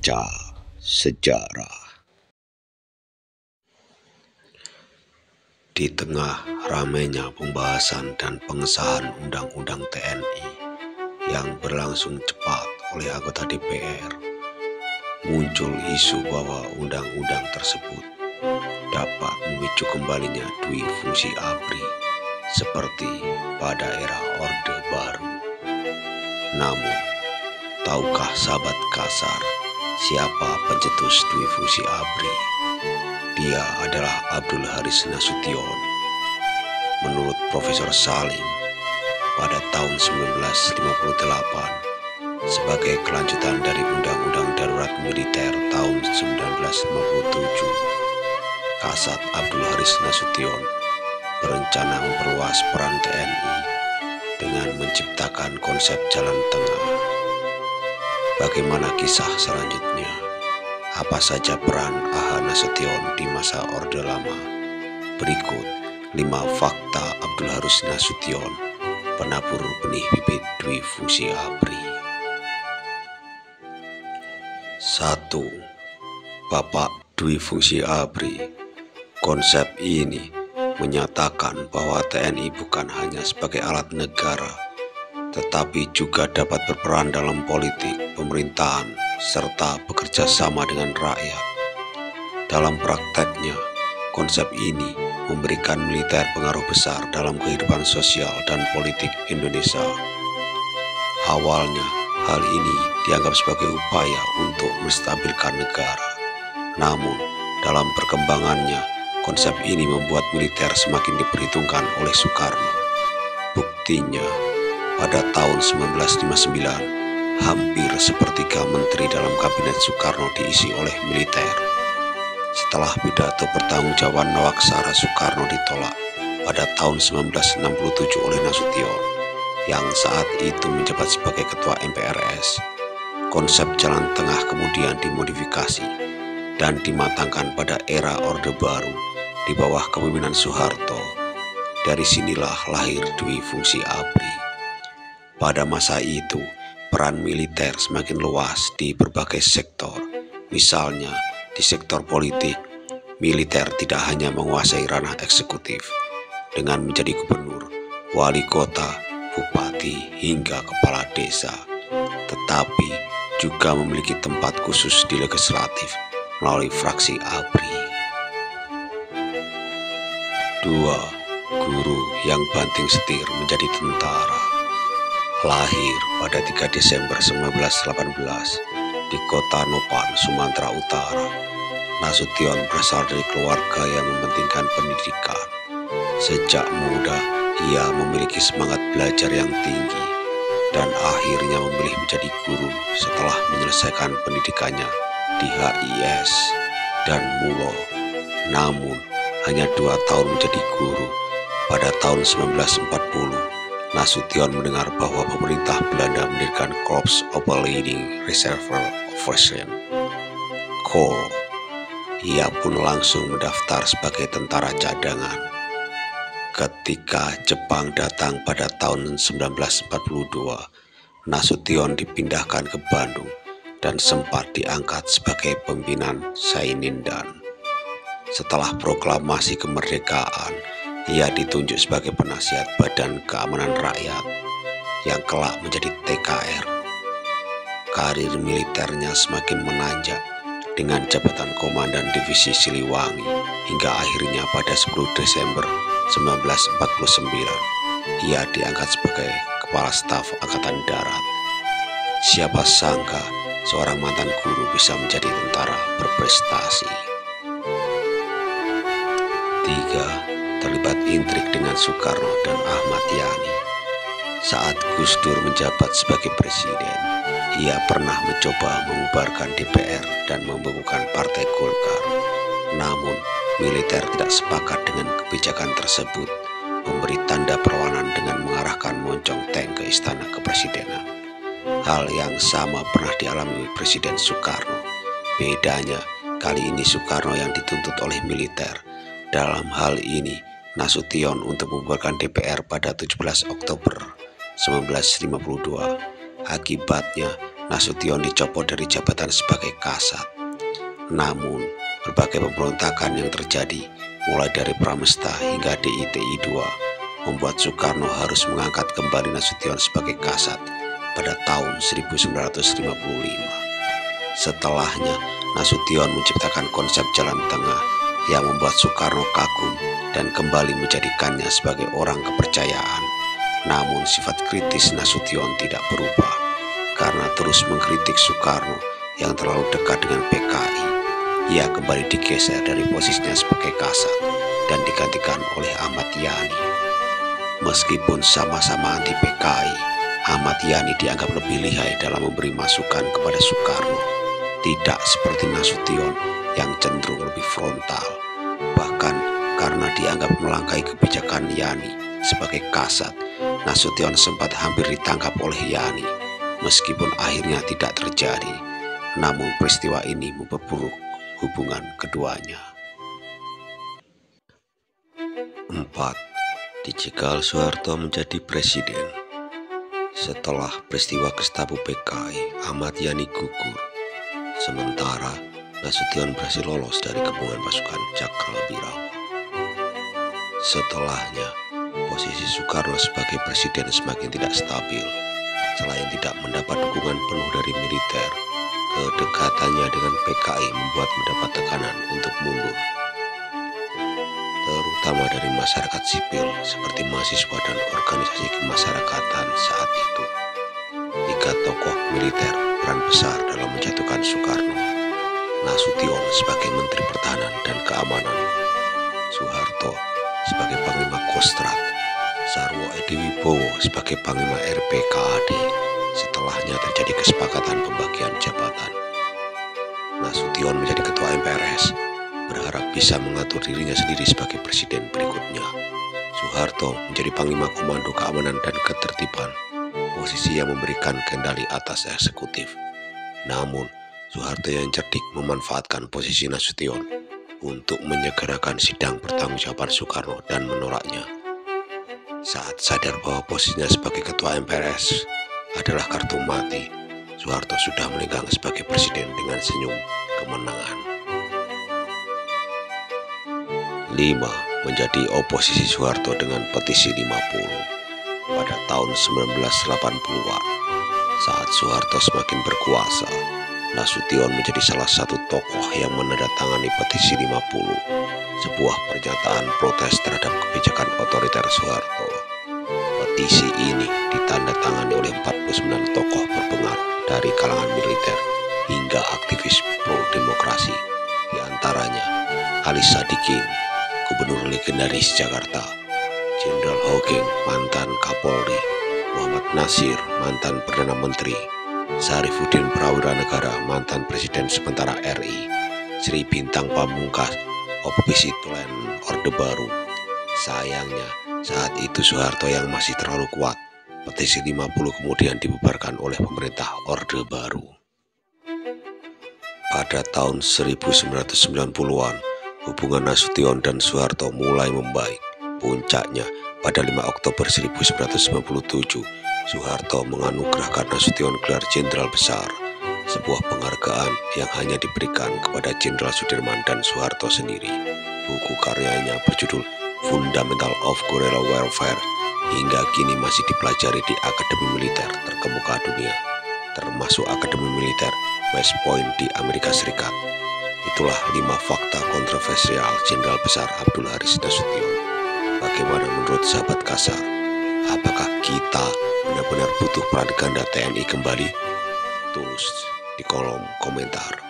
Baca Sejarah. Di tengah ramainya pembahasan dan pengesahan Undang-Undang TNI yang berlangsung cepat oleh anggota DPR, muncul isu bahwa undang-undang tersebut dapat memicu kembalinya dui fungsi ABRI seperti pada era Orde Baru. Namun, tahukah sahabat kasar siapa pencetus dui fungsi ABRI? Dia adalah Abdul Haris Nasution. Menurut Profesor Salim, pada tahun 1958, sebagai kelanjutan dari Undang-Undang Darurat Militer tahun 1957, Kasat Abdul Haris Nasution berencana memperluas peran TNI dengan menciptakan konsep jalan tengah. Bagaimana kisah selanjutnya? Apa saja peran A.H. Nasution di masa Orde Lama? Berikut 5 fakta Abdul Haris Nasution, penabur benih bibit dui fungsi ABRI. 1. Bapak dui fungsi ABRI. Konsep ini menyatakan bahwa TNI bukan hanya sebagai alat negara, tetapi juga dapat berperan dalam politik, pemerintahan, serta bekerja sama dengan rakyat. Dalam prakteknya, konsep ini memberikan militer pengaruh besar dalam kehidupan sosial dan politik Indonesia. Awalnya, hal ini dianggap sebagai upaya untuk menstabilkan negara. Namun, dalam perkembangannya, konsep ini membuat militer semakin diperhitungkan oleh Soekarno. Buktinya, pada tahun 1959, hampir sepertiga menteri dalam kabinet Soekarno diisi oleh militer. Setelah pidato pertanggungjawaban Nawaksara Soekarno ditolak pada tahun 1967 oleh Nasution, yang saat itu menjabat sebagai ketua MPRS, konsep jalan tengah kemudian dimodifikasi dan dimatangkan pada era Orde Baru di bawah kepemimpinan Soeharto. Dari sinilah lahir dui fungsi ABRI. Pada masa itu, peran militer semakin luas di berbagai sektor. Misalnya, di sektor politik, militer tidak hanya menguasai ranah eksekutif dengan menjadi gubernur, wali kota, bupati, hingga kepala desa, tetapi juga memiliki tempat khusus di legislatif melalui fraksi ABRI. 2. Guru yang banting setir menjadi tentara. Lahir pada 3 Desember 1918 di kota Nopan, Sumatera Utara, Nasution berasal dari keluarga yang mementingkan pendidikan. Sejak muda, ia memiliki semangat belajar yang tinggi dan akhirnya memilih menjadi guru setelah menyelesaikan pendidikannya di HIS dan MULO. Namun, hanya 2 tahun menjadi guru. Pada tahun 1940, Nasution mendengar bahwa pemerintah Belanda mendirikan Korps Opleiding Reserve Officers (KOR). Ia pun langsung mendaftar sebagai tentara cadangan. Ketika Jepang datang pada tahun 1942, Nasution dipindahkan ke Bandung dan sempat diangkat sebagai pimpinan Sainindan. Setelah proklamasi kemerdekaan, ia ditunjuk sebagai penasihat Badan Keamanan Rakyat yang kelak menjadi TKR. Karir militernya semakin menanjak dengan jabatan Komandan Divisi Siliwangi hingga akhirnya pada 10 Desember 1949 ia diangkat sebagai Kepala Staf Angkatan Darat. Siapa sangka seorang mantan guru bisa menjadi tentara berprestasi. 3. Terlibat intrik dengan Soekarno dan Ahmad Yani. Saat Gus Dur menjabat sebagai presiden, ia pernah mencoba membubarkan DPR dan membekukan Partai Golkar. Namun, militer tidak sepakat dengan kebijakan tersebut, memberi tanda perlawanan dengan mengarahkan moncong tank ke Istana Kepresidenan. Hal yang sama pernah dialami Presiden Soekarno. Bedanya, kali ini Soekarno yang dituntut oleh militer. Dalam hal ini, Nasution untuk membubarkan DPR pada 17 Oktober 1952. Akibatnya, Nasution dicopot dari jabatan sebagai Kasat. Namun, berbagai pemberontakan yang terjadi, mulai dari Pramesta hingga DITI II, membuat Soekarno harus mengangkat kembali Nasution sebagai Kasat pada tahun 1955. Setelahnya, Nasution menciptakan konsep jalan tengah yang membuat Soekarno kagum dan kembali menjadikannya sebagai orang kepercayaan. Namun sifat kritis Nasution tidak berubah karena terus mengkritik Soekarno yang terlalu dekat dengan PKI. Ia kembali digeser dari posisinya sebagai Kasat dan digantikan oleh Ahmad Yani. Meskipun sama-sama anti PKI, Ahmad Yani dianggap lebih lihai dalam memberi masukan kepada Soekarno, tidak seperti Nasution yang cenderung lebih frontal. Bahkan karena dianggap melangkahi kebijakan Yani sebagai Kasat, Nasution sempat hampir ditangkap oleh Yani. Meskipun akhirnya tidak terjadi, namun peristiwa ini memperburuk hubungan keduanya. 4. Dicegal Soeharto menjadi presiden. Setelah peristiwa Gestapo PKI, Ahmad Yani gugur. Sementara Nasution berhasil lolos dari gabungan pasukan Cakrabirawa. Setelahnya, posisi Soekarno sebagai presiden semakin tidak stabil. Selain tidak mendapat dukungan penuh dari militer, kedekatannya dengan PKI membuat mendapat tekanan untuk mundur, terutama dari masyarakat sipil seperti mahasiswa dan organisasi kemasyarakatan saat itu. 3 tokoh militer peran besar dalam menjatuhkan Soekarno: Nasution sebagai Menteri Pertahanan dan Keamanan, Soeharto sebagai Panglima Kostrad, Sarwo Edi Wibowo sebagai Panglima RPKAD. Setelahnya terjadi kesepakatan pembagian jabatan. Nasution menjadi Ketua MPRS, berharap bisa mengatur dirinya sendiri sebagai presiden berikutnya. Soeharto menjadi Panglima Komando Keamanan dan Ketertiban, posisi yang memberikan kendali atas eksekutif. Namun, Soeharto yang cerdik memanfaatkan posisi Nasution untuk menyegerakan sidang pertanggungjawaban Soekarno dan menolaknya. Saat sadar bahwa posisinya sebagai Ketua MPRS adalah kartu mati, Soeharto sudah melenggang sebagai presiden dengan senyum kemenangan. 5. Menjadi oposisi Soeharto dengan petisi 50. Pada tahun 1980-an, saat Soeharto semakin berkuasa, Nasution menjadi salah satu tokoh yang menandatangani petisi 50, sebuah pernyataan protes terhadap kebijakan otoriter Soeharto. Petisi ini ditandatangani oleh 49 tokoh berpengaruh dari kalangan militer hingga aktivis pro-demokrasi, di antaranya Ali Sadikin, Gubernur legendaris Jakarta, Jenderal Hogeng, mantan Kapolri, Muhammad Nasir, mantan Perdana Menteri, Syarifuddin Prawira Negara, mantan Presiden sementara RI, Sri Bintang Pamungkas, oposisi Tulen Orde Baru. Sayangnya, saat itu Soeharto yang masih terlalu kuat. Petisi 50 kemudian dibubarkan oleh pemerintah Orde Baru. Pada tahun 1990-an, hubungan Nasution dan Soeharto mulai membaik. Puncaknya, pada 5 Oktober 1997, Soeharto menganugerahkan Nasution gelar Jenderal Besar, sebuah penghargaan yang hanya diberikan kepada Jenderal Sudirman dan Soeharto sendiri. Buku karyanya berjudul Fundamental of Guerrilla Warfare hingga kini masih dipelajari di akademi militer terkemuka dunia, termasuk Akademi Militer West Point di Amerika Serikat. Itulah 5 fakta kontroversial Jenderal Besar Abdul Haris Nasution. Bagaimana menurut sahabat Kasar? Apakah kita benar-benar butuh peran ganda TNI kembali? Tulis di kolom komentar.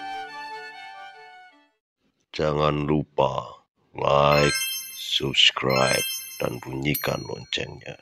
Jangan lupa like, subscribe, dan bunyikan loncengnya.